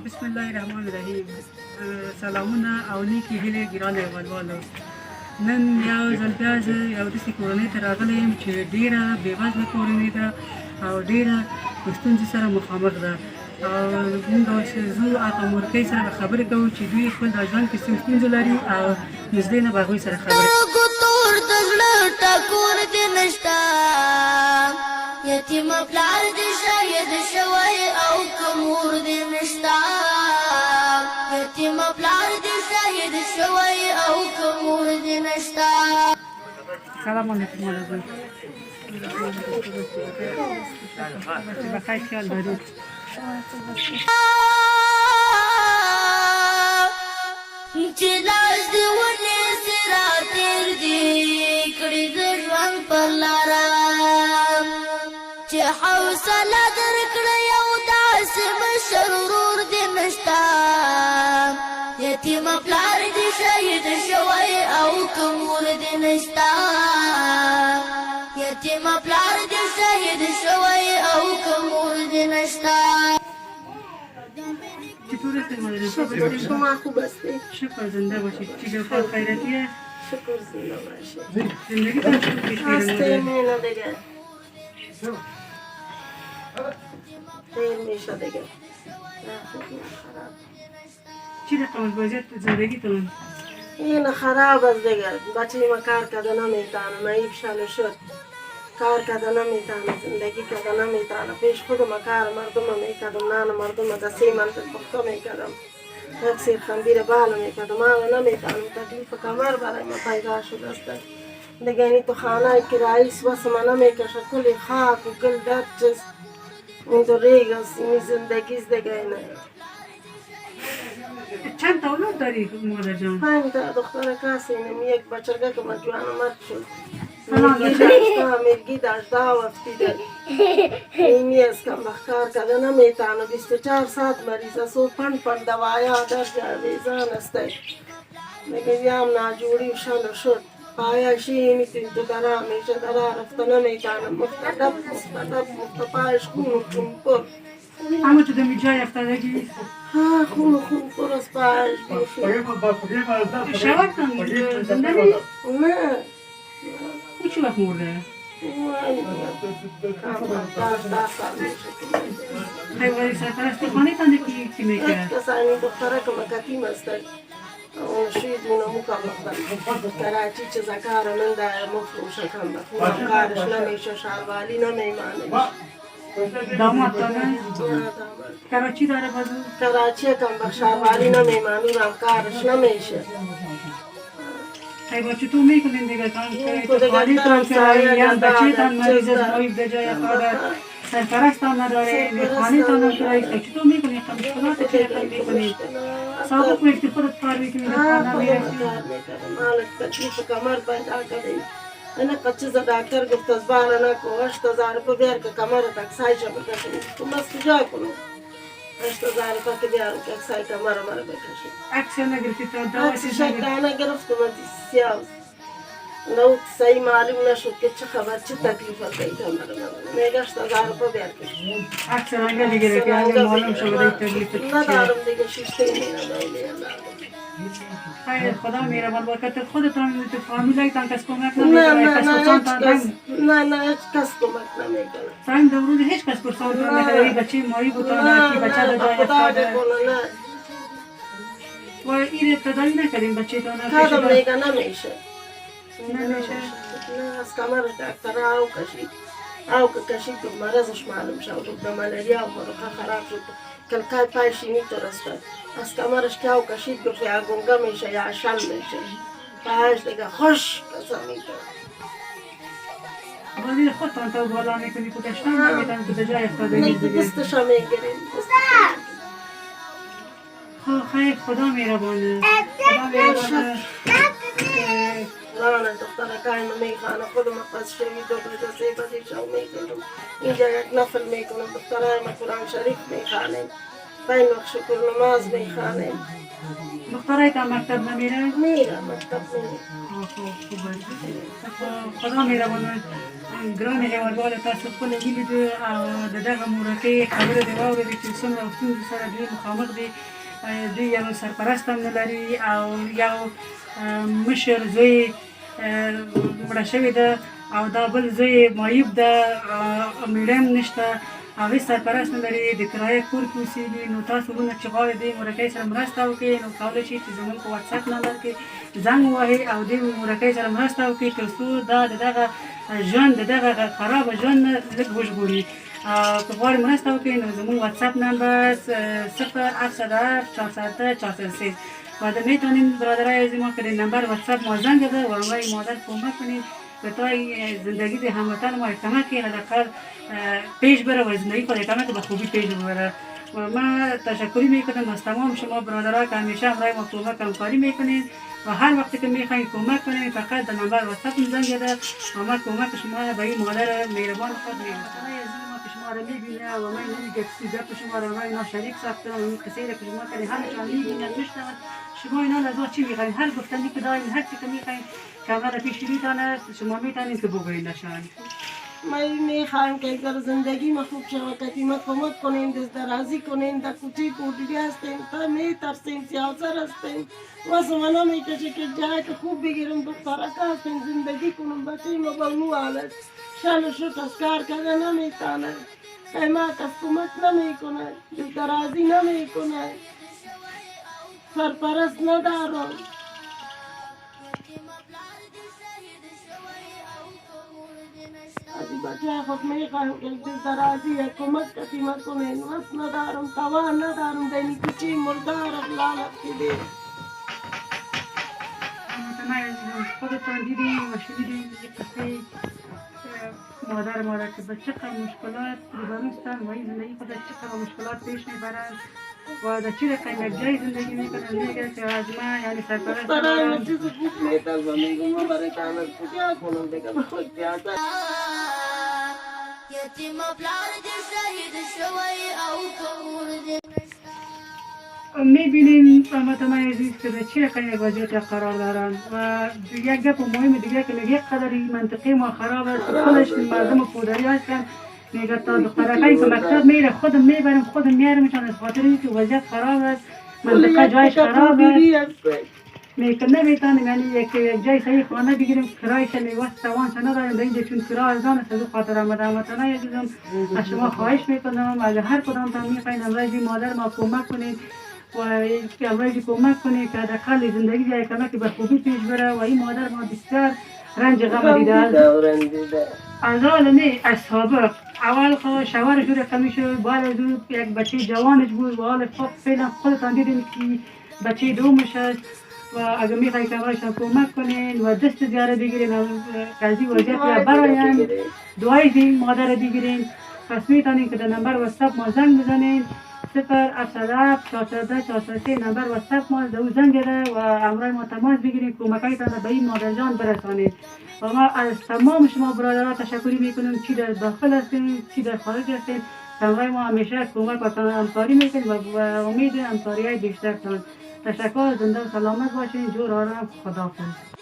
بسم الله الرحمن الرحیم. سلامونه او نیکی هیلې ګرانو هیوادوالو. نن یو ځل بیا زه یو داسې کورنۍ ته راغلی یم چې ډېره بېوزله کورنۍ ده او ډېره په ستونزې سره مخامخ ده. او موږ اوس ځو هغه مورکۍ سره به خبرې کوو چې دوی خپل د ژوند کې څه ستونزې لري او نږدې نه به هغوی سره خبرې یتیم پلار دې شهید شوی او که مور دې نشته یتیم پلار دې شهید شوی او که مور دې نشته. سلام علیکم ولازم بخیر خیال دارید. چې لاس دې ونیسي راتېر دې کړي د ژوند پر لاره چې حوصله درکړه یو داسې مشر ورور دې نشته یتیم پلار دې شهید شوی او که مور دې نشته یتیم پلار دې شهید شوی او که مور دې نشته. چطور هستی مادر؟ شما خوب هستی؟ شکر زنده باشید. چی جفا خیرتی است؟ شکر زنده باشید. زندگی تان چطور پیش میره هستی مادر؟ مینه دیگه خیر میشه دیگه چی رقم از وضعیت زندگی تان؟ این خراب است دیگه بچه ما کار کرده نمیتانه نایب شانه شد کار کرده نمیتانه زندگی کرده نمیتانه پیش خودم کار مردم میکردم نان مردم دستی من پخته میکردم یک سیر خنبیر بال میکردم آن نمیتانم تکلیف کمر برای ما پیدا شده است دیگه اینی تو خانه کراییس بس ما نمیکشه کلی خاک و گل در چیز این تو ریگ است این زندگیست دیگه اینه. چند تا اولاد داری مادر جان؟ 5 تا دختر کسی اینم یک بچرگه که مجوان مرد شد مرگی داشت 10 وقتی داری اینی است که بخکار کرده نمیتانه 24 ساعت مریض است و پند دوایا در جاویزان است دیگه بیام ناجوری و شن شد پایشی اینی تو درا میشه درا رفته نمیتانه مفتدب مفتپایش خون پر اما تو دمی جای افتادگی؟ ها خون پر از پایش شوار کن زنده نی؟ نه او چی وقت مرده؟ خیلی سرپرستی خانه تانده کی میکرد؟ کسانی دختره که مکتیم هستن اون شوید اونو مکمل کراچی چه زکار من در مفروشه کم بخونم کارش نمیشه شالوالی نمیمانه داماد دانه؟ کراچی داره بازو؟ کراچی کم بخ شالوالی نمیمانه رم کارش نمیشه ای بچه تو میکنین دیگه کام که تو خالی تان که یا بچه تان مریض از نویب به جای افتاده سرپرست هم نداره خانه تان هم شده چطور میکنین مشکلات چی رقم میکنین سابق میفتی خودت کار میکنین خانه میرفتی مالک تکلیف کمر پیدا کردیم انا قد دکتر گفت از بالا نکو 8000 روپه بیار که کمر تک سایش بکشیم تو مست کجا کنم 8000 روپه که بیارم که سای کمر مرا بکشیم عکس نگرفتی تا دوا عکسش نگرفتم سیاوز لو سعی معلوم نشد که چه خبر چه تکلیف است این کمر میگه 8000 روپه بیار کشیم عکس نگرفتی که اگه معلوم شد تکلیف ندارم دیگه شیشته میرم خیر خدا مهربان باشد خودتان تو فامیلایتان کس کمک نه نمیکنه نه هیچ کس کمک نمیکنه تایم دورود هیچ کس پرسان نمیکنه بچه مایی بودن که بچه در جای افتاده و این ابتدایی نکردیم بچه تان کادم میگه نمیشه نمیشه نه از کمرش دکتر آو کشید که مرضش معلوم شد و ملاریا و مرقه خراب شد کلکای پایش اینطور است از کمرش که آو کشید گفت یا گنگه میشه یا شل میشه پایش دیگه خوش کسا میکنه ولی خودتان تا بالا میکنی کدشتان نمیتن که به جای افتادگی نه دیگه دستشا میگیریم خیر خدا مهربانه خدا مهربانه نه دختر کاینو میخوانه خودم پس شوید و بجا سیبتی شو میکنم اینجا یک نفل میکنم دخترهای ما قرآن شریف میخوانیم 5 وقت شکر نماز میخوانیم دخترایت هم مکتب نمیره؟ میره مکتب میره. خدا مهربان ګران هیوادوالو تاسو خپله ولیدو او د دغه مورکۍ خبره دې واورېدې چې څومره ستونزو سره دوی مخامخ دي. دوی یو سرپرست هم نه لري او یو مشر زوی مړه شوې ده او دا بل زوی معیوب ده، میړه هم نشته او هېڅ سرپرست نه لري، د کرایه کور کې اوسېږي. نو تاسو ورونه چې غواړئ دې مورکۍ سره مرسته وکړئ نو کولی شئ چې زموږ په واتساپ نمبر کې زنګ ووهئ او دې مورکۍ سره مرسته وکړئ تر څو دا د دغه ژوند د دغه خرابه ژوند نه لږ وژغوري. که غواړئ مرسته وکړئ نو زموږ واتساپ نمبر 087 410 403 و میتونیم برادرای عزیز ما که این نمبر واتساپ ما زنگ بزنید و همراه مادر کمک کنید که تا زندگی د هموطن ما کمکی حداقل پیش بره و زندگی خود کمک به خوبی پیش ببره. و من تشکری میکنم از تمام شما برادرها که همیشه همراه ما کمک همکاری میکنید و هر وقتی که میخواین کمک کنید فقط در نمبر واتساپ زنگ بزنید و ما کمک شما به این مادر مهربان خود میکنم. شما را میبینه و من نمیگه گپ شما را من اینا شریک ساختم و این قصه را که شما کنید همشان میبینه میشنون. شما اینا از چی میخواین؟ هر گفتنی که دارین هر چی که میخواین کاملا پیش رویتان است، شما میتونید که بگویید نشان. من میخوایم که اگر زندگی ما خوب شود که ما کمک کنیم، دست درازی کنیم. در کوچه بودی هستیم تا میترسیم، سیاسر هستیم و سمنا میکشه که جای که خوب بگیرم دخترکه هستیم زندگی کنم. بچه ما با اونو حالت شل شد از کار کرده نمیتانه، که ما کس کمک نمیکنه، دست درازی نمیکنه، سرپرست ندارم. ازی بچه خود میخواهم که دست درازی کمک کسی ما کنه. وقت ندارم، توان ندارم، دینی کچی مردارم لالت کده. خودتان دیدیم و شنیدیم یک قصه مادر ما را که به چقدر مشکلات روبروستن و این زندگی خود چقدر مشکلات پیش میبرند و در چی رقم یک جای زندگی میکنن. میگه که از ما یعنی سرپرست دارم چیز خوب میتر و میگم ما برای کامل کجا کنم دیگه به خود پیازه یتیم پلار دې شهید شوی او کور دې میبینیم هموطنان عزیز که در چه رقم یک وضعیت قرار دارند و یک گپ مهم دیگه که یک قدری منطقه ما خراب است. خودش مردم پودری هستند میگه تا دخترکایی که مکتب میره خودم میبرم خودم میارمشان از خاطر اینکه وضعیت خراب است، منطقه جایش خراب است. میگه نمیتونیم یعنی یک جای صحیح خانه بگیریم کرایش میوست توانش نداریم به اینجا چون کرای ارزان است. از خاطر آمده هموطنان عزیزم از شما خواهش میکنم اگر هر کدامتان میخواین امروز مادر ما کمک کنید و امروز کمک کنید که حداقل زندگی جای کمکی به خوبی پیش بره. و این مادر ما بسیار رنج غم دیده است از عالمه از سابق. اول خود شوهرش رو کمی شد، بعد از اون یک بچه جوانش بود و حال فعلا خودتان دیدین که بچه دومش است. و اگر میخواهی که امروزشان کمک کنین و دست زیاره بگیرین که از این وضعیت براین دعای این مادر بگیرین. پس میتونین که در نمبر واتساپ ما زنگ بزنین 087 410 403 نمبر واتساپ ما در او زنگ ده و امروز ما تماس بگیرین کمکایتان به این مادر جان برسانید. و ما از تمام شما برادرها تشکری میکنیم چی در داخل هستین چی در خارج هستین. امروز ما همیشه کمک و همکاری میکنیم و امید همکاری های بیشتر تان. تشکر. زنده و سلامت باشین. جور آرام. خداحافظ.